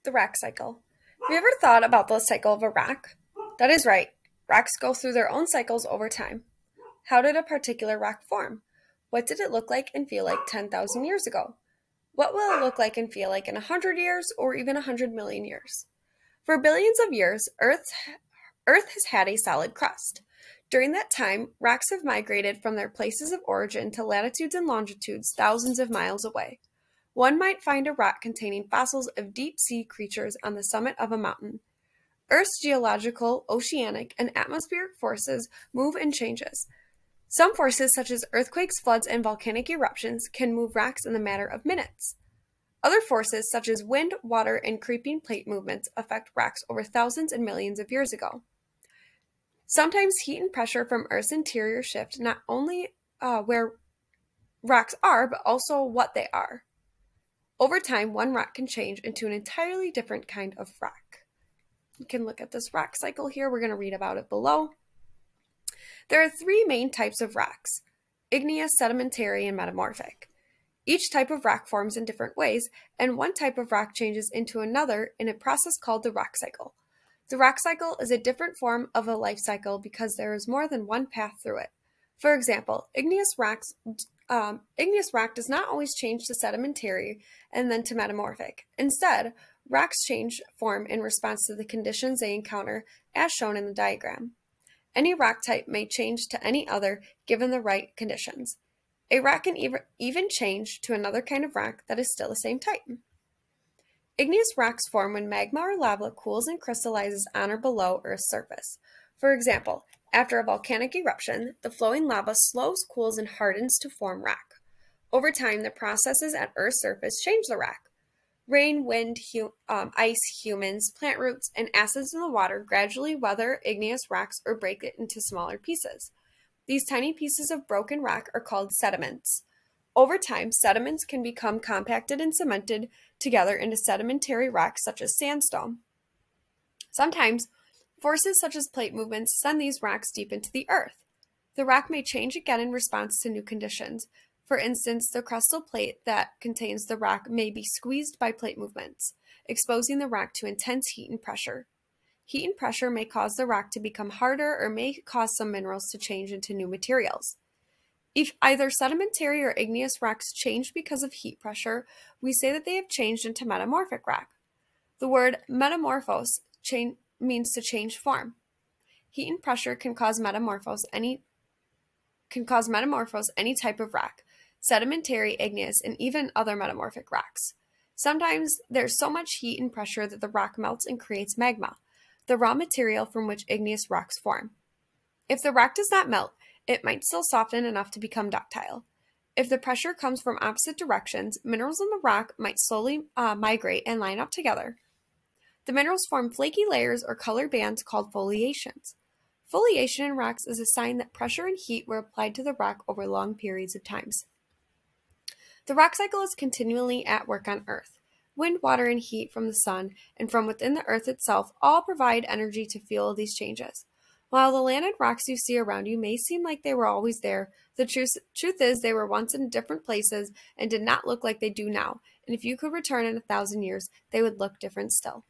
The rack cycle. Have you ever thought about the cycle of a rack? That is right. Racks go through their own cycles over time. How did a particular rack form? What did it look like and feel like 10,000 years ago? What will it look like and feel like in 100 years or even 100 million years? For billions of years, Earth has had a solid crust. During that time, racks have migrated from their places of origin to latitudes and longitudes thousands of miles away. One might find a rock containing fossils of deep-sea creatures on the summit of a mountain. Earth's geological, oceanic, and atmospheric forces move and changes. Some forces, such as earthquakes, floods, and volcanic eruptions, can move rocks in the matter of minutes. Other forces, such as wind, water, and creeping plate movements, affect rocks over thousands and millions of years ago. Sometimes heat and pressure from Earth's interior shift not only where rocks are, but also what they are. Over time, one rock can change into an entirely different kind of rock. You can look at this rock cycle here. We're going to read about it below. There are three main types of rocks: igneous, sedimentary, and metamorphic. Each type of rock forms in different ways, and one type of rock changes into another in a process called the rock cycle. The rock cycle is a different form of a life cycle because there is more than one path through it. For example, igneous rock does not always change to sedimentary and then to metamorphic. Instead, rocks change form in response to the conditions they encounter, as shown in the diagram. Any rock type may change to any other given the right conditions. A rock can even change to another kind of rock that is still the same type. Igneous rocks form when magma or lava cools and crystallizes on or below Earth's surface. For example, after a volcanic eruption, the flowing lava slows, cools, and hardens to form rock. Over time, the processes at Earth's surface change the rock. Rain, wind, ice, humans, plant roots, and acids in the water gradually weather igneous rocks or break it into smaller pieces. These tiny pieces of broken rock are called sediments. Over time, sediments can become compacted and cemented together into sedimentary rocks such as sandstone. Sometimes, forces such as plate movements send these rocks deep into the earth. The rock may change again in response to new conditions. For instance, the crustal plate that contains the rock may be squeezed by plate movements, exposing the rock to intense heat and pressure. Heat and pressure may cause the rock to become harder or may cause some minerals to change into new materials. If either sedimentary or igneous rocks change because of heat pressure, we say that they have changed into metamorphic rock. The word metamorphose means to change form. Heat and pressure can cause metamorphose any type of rock, sedimentary, igneous, and even other metamorphic rocks. Sometimes there's so much heat and pressure that the rock melts and creates magma, the raw material from which igneous rocks form. If the rock does not melt, it might still soften enough to become ductile. If the pressure comes from opposite directions, minerals in the rock might slowly migrate and line up together. The minerals form flaky layers or color bands called foliations. Foliation in rocks is a sign that pressure and heat were applied to the rock over long periods of times. The rock cycle is continually at work on Earth. Wind, water, and heat from the sun and from within the Earth itself all provide energy to fuel these changes. While the land and rocks you see around you may seem like they were always there, the truth is they were once in different places and did not look like they do now, and if you could return in 1,000 years, they would look different still.